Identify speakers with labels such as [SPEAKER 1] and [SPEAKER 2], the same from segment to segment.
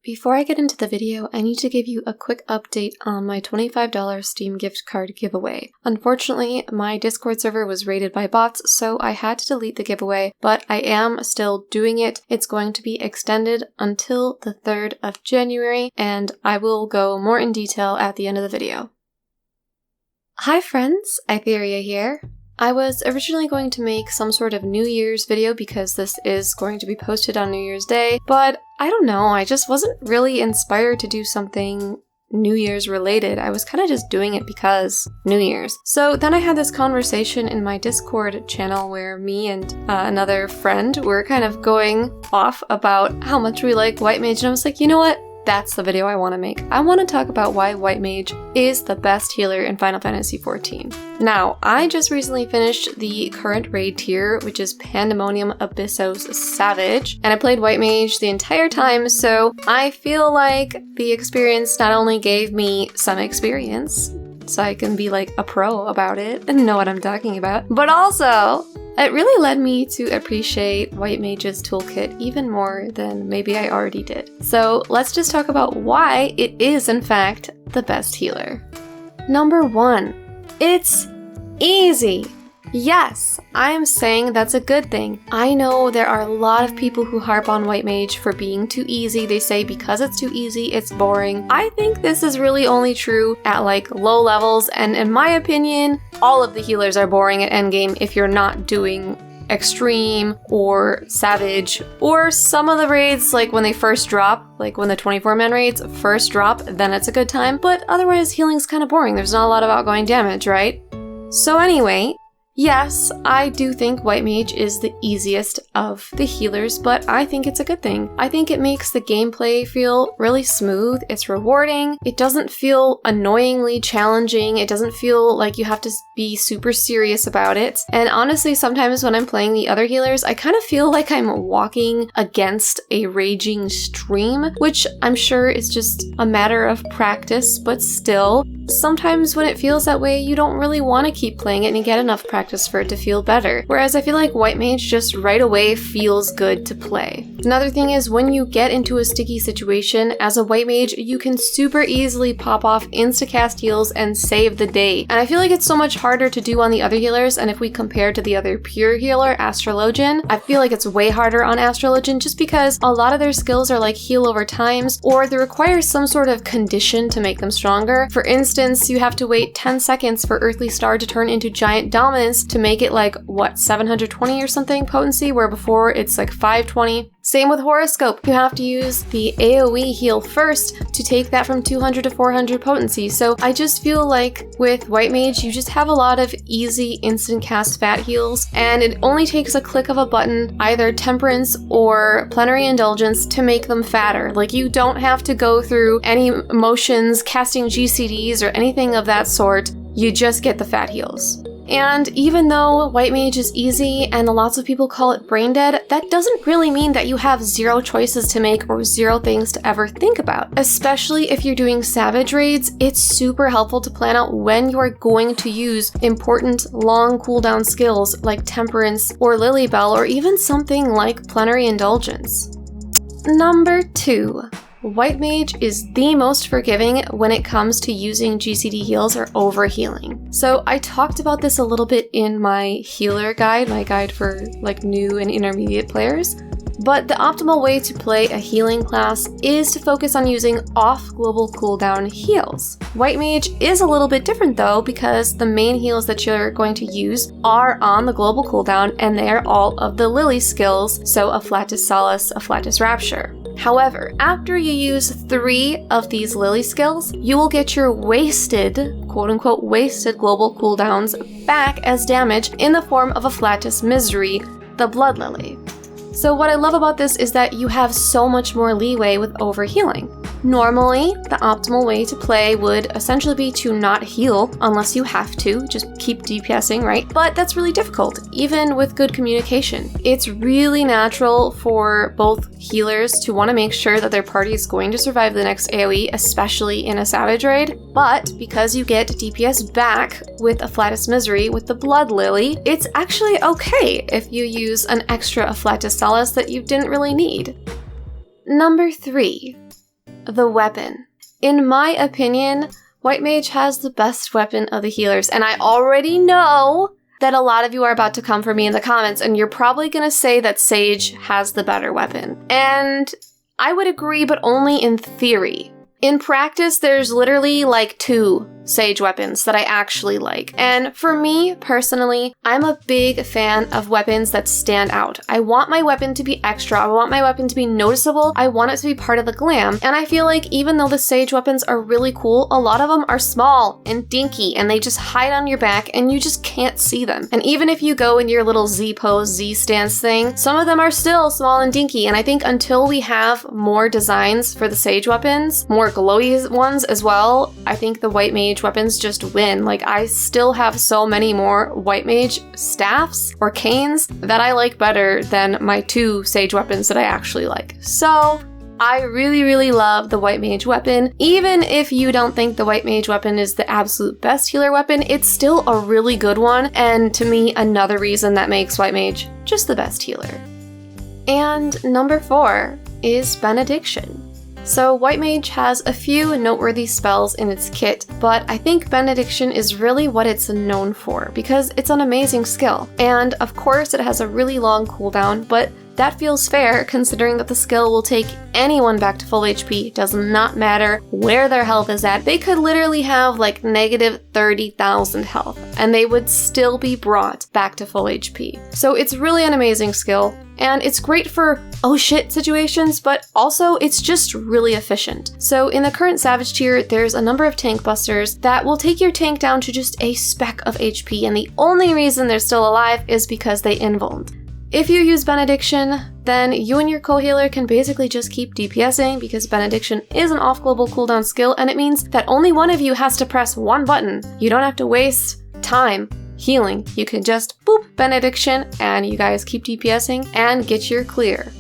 [SPEAKER 1] Before I get into the video, I need to give you a quick update on my $25 Steam gift card giveaway. Unfortunately, my Discord server was raided by bots, so I had to delete the giveaway, but I am still doing it. It's going to be extended until the 3rd of January, and I will go more in detail at the end of the video. Hi friends, Itheria here. I was originally going to make some sort of New Year's video because this is going to be posted on New Year's Day, but I don't know, I just wasn't really inspired to do something New Year's related. I was kind of just doing it because New Year's. So then I had this conversation in my Discord channel where me and another friend were kind of going off about how much we like White Mage, and I was like, you know what? That's the video I want to make. I want to talk about why White Mage is the best healer in Final Fantasy XIV. Now, I just recently finished the current raid tier, which is Pandemonium Abyssos Savage, and I played White Mage the entire time, so I feel like the experience not only gave me some experience, so I can be like a pro about it and know what I'm talking about, but also it really led me to appreciate White Mage's toolkit even more than maybe I already did. So let's just talk about why it is in fact the best healer. Number 1, it's easy. Yes, I am saying that's a good thing. I know there are a lot of people who harp on White Mage for being too easy. They say because it's too easy, it's boring. I think this is really only true at like low levels, and in my opinion, all of the healers are boring at endgame if you're not doing Extreme or Savage, or some of the raids like when they first drop, like when the 24-man raids first drop, then it's a good time, but otherwise healing's kind of boring. There's not a lot of outgoing damage, right? So anyway, yes, I do think White Mage is the easiest of the healers, but I think it's a good thing. I think it makes the gameplay feel really smooth, it's rewarding, it doesn't feel annoyingly challenging, it doesn't feel like you have to be super serious about it, and honestly, sometimes when I'm playing the other healers, I kind of feel like I'm walking against a raging stream, which I'm sure is just a matter of practice, but still, sometimes when it feels that way, you don't really want to keep playing it and you get enough practice for it to feel better. Whereas I feel like White Mage just right away feels good to play. Another thing is when you get into a sticky situation, as a White Mage, you can super easily pop off insta-cast heals and save the day. And I feel like it's so much harder to do on the other healers, and if we compare to the other pure healer, Astrologian, I feel like it's way harder on Astrologian just because a lot of their skills are like heal over times, or they require some sort of condition to make them stronger. For instance, you have to wait 10 seconds for Earthly Star to turn into Giant Dominance to make it like, what, 720 or something potency, where before it's like 520. Same with Horoscope. You have to use the AoE heal first to take that from 200 to 400 potency. So I just feel like with White Mage, you just have a lot of easy instant cast fat heals, and it only takes a click of a button, either Temperance or Plenary Indulgence, to make them fatter. Like, you don't have to go through any motions, casting GCDs or anything of that sort. You just get the fat heals. And even though White Mage is easy and lots of people call it brain dead, that doesn't really mean that you have zero choices to make or zero things to ever think about. Especially if you're doing Savage raids, it's super helpful to plan out when you're going to use important long cooldown skills like Temperance or Lilybell, or even something like Plenary Indulgence. Number 2. White Mage is the most forgiving when it comes to using GCD heals or overhealing. So I talked about this a little bit in my healer guide, my guide for like new and intermediate players, but the optimal way to play a healing class is to focus on using off-global cooldown heals. White Mage is a little bit different though, because the main heals that you're going to use are on the global cooldown, and they are all of the Lily skills, so Afflatus Solace, Afflatus Rapture. However, after you use 3 of these Lily skills, you will get your wasted, quote-unquote wasted global cooldowns back as damage in the form of Afflatus Misery, the Blood Lily. So what I love about this is that you have so much more leeway with overhealing. Normally, the optimal way to play would essentially be to not heal unless you have to, just keep DPSing, right? But that's really difficult, even with good communication. It's really natural for both healers to want to make sure that their party is going to survive the next AoE, especially in a Savage raid, but because you get DPS back with Afflatus Misery with the Blood Lily, it's actually okay if you use an extra Afflatus Solace that you didn't really need. Number 3. the weapon. In my opinion, White Mage has the best weapon of the healers, and I already know that a lot of you are about to come for me in the comments, and you're probably gonna say that Sage has the better weapon. And I would agree, but only in theory. In practice, there's literally like 2 Sage weapons that I actually like. And for me, personally, I'm a big fan of weapons that stand out. I want my weapon to be extra. I want my weapon to be noticeable. I want it to be part of the glam. And I feel like even though the Sage weapons are really cool, a lot of them are small and dinky and they just hide on your back and you just can't see them. And even if you go in your little Z pose, Z stance thing, some of them are still small and dinky. And I think until we have more designs for the Sage weapons, more glowy ones as well, I think the White Mage weapons just win. Like, I still have so many more White Mage staffs or canes that I like better than my 2 Sage weapons that I actually like. So I really love the White Mage weapon. Even if you don't think the White Mage weapon is the absolute best healer weapon, it's still a really good one, and to me, another reason that makes White Mage just the best healer. And number 4 is Benediction. So White Mage has a few noteworthy spells in its kit, but I think Benediction is really what it's known for because it's an amazing skill. And of course it has a really long cooldown, but that feels fair considering that the skill will take anyone back to full HP. It does not matter where their health is at. They could literally have like negative 30,000 health and they would still be brought back to full HP. So it's really an amazing skill. And it's great for oh shit situations, but also it's just really efficient. So in the current Savage tier, there's a number of tank busters that will take your tank down to just a speck of HP, and the only reason they're still alive is because they invulned. If you use Benediction, then you and your co-healer can basically just keep DPSing because Benediction is an off-global cooldown skill, and it means that only one of you has to press one button. You don't have to waste time healing. You can just boop Benediction and you guys keep DPSing and get your clear.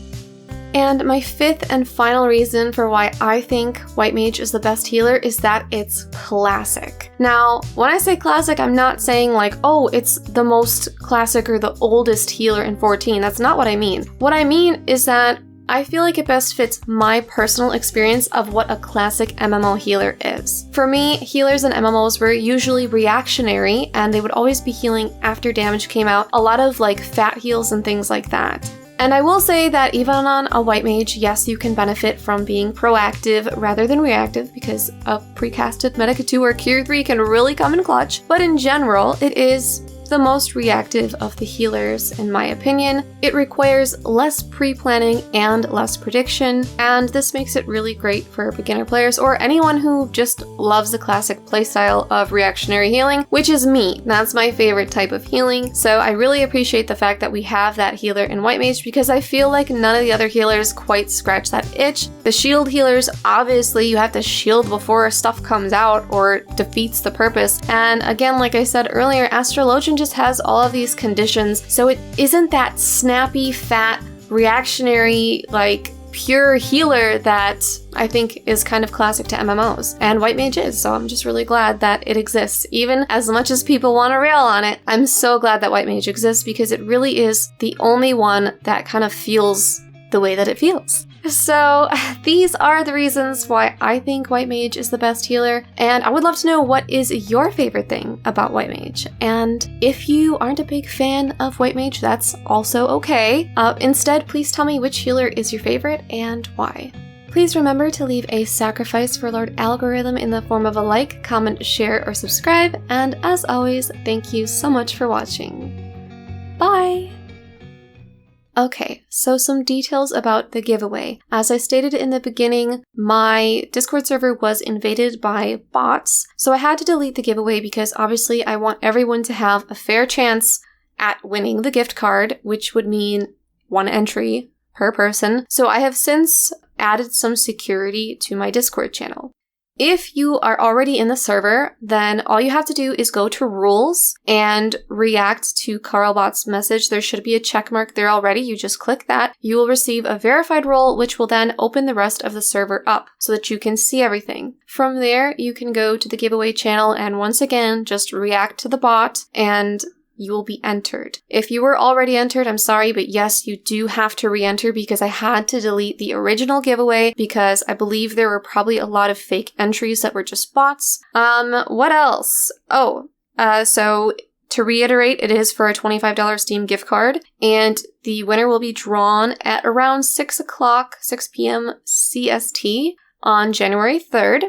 [SPEAKER 1] And my 5th and final reason for why I think White Mage is the best healer is that it's classic. Now, when I say classic, I'm not saying like, oh, it's the most classic or the oldest healer in 14. That's not what I mean. What I mean is that I feel like it best fits my personal experience of what a classic MMO healer is. For me, healers in MMOs were usually reactionary and they would always be healing after damage came out, a lot of like fat heals and things like that. And I will say that even on a White Mage, yes, you can benefit from being proactive rather than reactive because a precasted Medica 2 or Cure 3 can really come in clutch, but in general, it is the most reactive of the healers, in my opinion. It requires less pre-planning and less prediction, and this makes it really great for beginner players or anyone who just loves the classic playstyle of reactionary healing, which is me. That's my favorite type of healing, so I really appreciate the fact that we have that healer in White Mage because I feel like none of the other healers quite scratch that itch. The shield healers, obviously you have to shield before stuff comes out or defeats the purpose, and again, like I said earlier, Astrologian just has all of these conditions, so it isn't that snappy, fat, reactionary, like pure healer that I think is kind of classic to MMOs, and White Mage is, so I'm just really glad that it exists. Even as much as people want to rail on it, I'm so glad that White Mage exists because it really is the only one that kind of feels the way that it feels. So these are the reasons why I think White Mage is the best healer, and I would love to know what is your favorite thing about White Mage. And if you aren't a big fan of White Mage, that's also okay. Instead, please tell me which healer is your favorite and why. Please remember to leave a sacrifice for Lord Algorithm in the form of a like, comment, share, or subscribe, and as always, thank you so much for watching. Bye! Okay, so some details about the giveaway. As I stated in the beginning, my Discord server was invaded by bots, so I had to delete the giveaway because obviously I want everyone to have a fair chance at winning the gift card, which would mean 1 entry per person. So I have since added some security to my Discord channel. If you are already in the server, then all you have to do is go to rules and react to Carlbot's message. There should be a check mark there already. You just click that. You will receive a verified role, which will then open the rest of the server up so that you can see everything. From there, you can go to the giveaway channel and once again, just react to the bot and you will be entered. If you were already entered, I'm sorry, but yes, you do have to re-enter because I had to delete the original giveaway because I believe there were probably a lot of fake entries that were just bots. What else? So to reiterate, it is for a $25 Steam gift card, and the winner will be drawn at around 6 p.m. CST on January 3rd.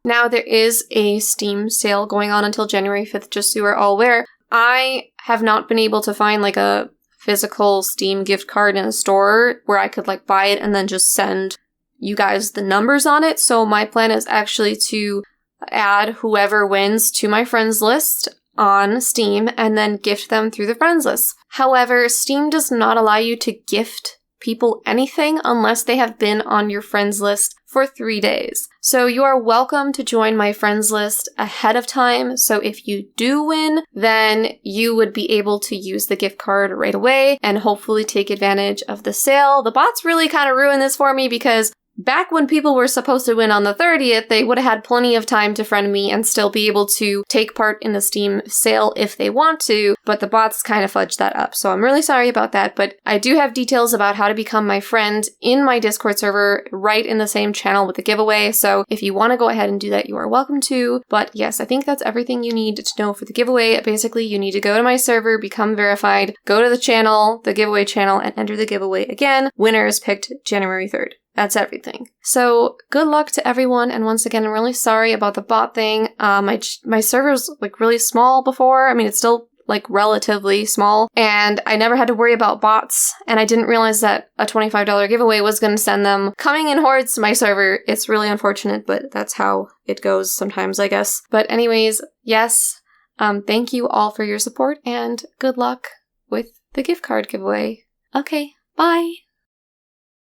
[SPEAKER 1] Now, there is a Steam sale going on until January 5th, just so you are all aware. I have not been able to find like a physical Steam gift card in a store where I could like buy it and then just send you guys the numbers on it. So my plan is actually to add whoever wins to my friends list on Steam and then gift them through the friends list. However, Steam does not allow you to gift people anything unless they have been on your friends list for 3 days. So you are welcome to join my friends list ahead of time. So if you do win, then you would be able to use the gift card right away and hopefully take advantage of the sale. The bots really kind of ruined this for me because back when people were supposed to win on the 30th, they would have had plenty of time to friend me and still be able to take part in the Steam sale if they want to, but the bots kind of fudged that up. So I'm really sorry about that, but I do have details about how to become my friend in my Discord server right in the same channel with the giveaway. So if you want to go ahead and do that, you are welcome to. But yes, I think that's everything you need to know for the giveaway. Basically, you need to go to my server, become verified, go to the channel, the giveaway channel, and enter the giveaway again. Winner is picked January 3rd. That's everything. So good luck to everyone. And once again, I'm really sorry about the bot thing. My server's like really small before. I mean, it's still like relatively small, and I never had to worry about bots. And I didn't realize that a $25 giveaway was going to send them coming in hordes to my server. It's really unfortunate, but that's how it goes sometimes, I guess. But anyways, yes, thank you all for your support and good luck with the gift card giveaway. Okay, bye.